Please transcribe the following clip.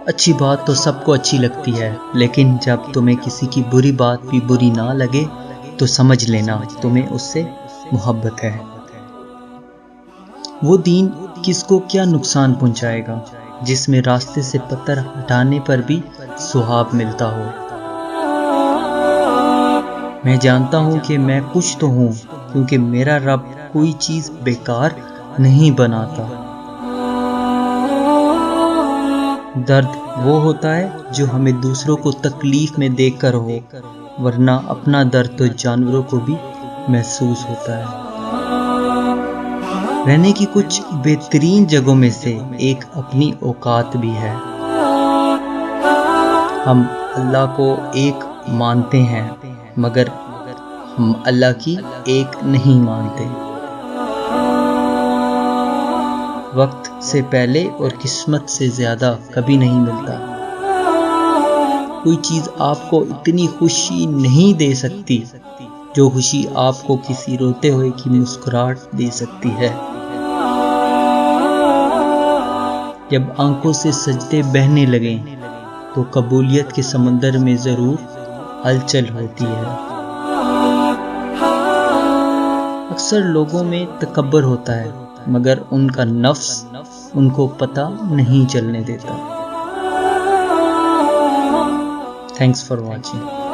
اچھی بات تو سب کو اچھی لگتی ہے، لیکن جب تمہیں کسی کی بری بات بھی بری نہ لگے تو سمجھ لینا تمہیں اس سے محبت ہے۔ وہ دین کس کو کیا نقصان پہنچائے گا جس میں راستے سے پتھر ہٹانے پر بھی ثواب ملتا ہو۔ میں جانتا ہوں کہ میں کچھ تو ہوں، کیونکہ میرا رب کوئی چیز بیکار نہیں بناتا۔ درد وہ ہوتا ہے جو ہمیں دوسروں کو تکلیف میں دیکھ کر ہو، ورنہ اپنا درد تو جانوروں کو بھی محسوس ہوتا ہے۔ رہنے کی کچھ بہترین جگہوں میں سے ایک اپنی اوقات بھی ہے۔ ہم اللہ کو ایک مانتے ہیں، مگر ہم اللہ کی ایک نہیں مانتے۔ وقت سے پہلے اور قسمت سے زیادہ کبھی نہیں ملتا۔ کوئی چیز آپ کو اتنی خوشی نہیں دے سکتی جو خوشی آپ کو کسی روتے ہوئے کی مسکراہٹ دے سکتی ہے۔ جب آنکھوں سے سجدے بہنے لگیں تو قبولیت کے سمندر میں ضرور ہلچل ہوتی ہے۔ اکثر لوگوں میں تکبر ہوتا ہے، مگر ان کا نفس ان کو پتہ نہیں چلنے دیتا۔ Thanks for watching.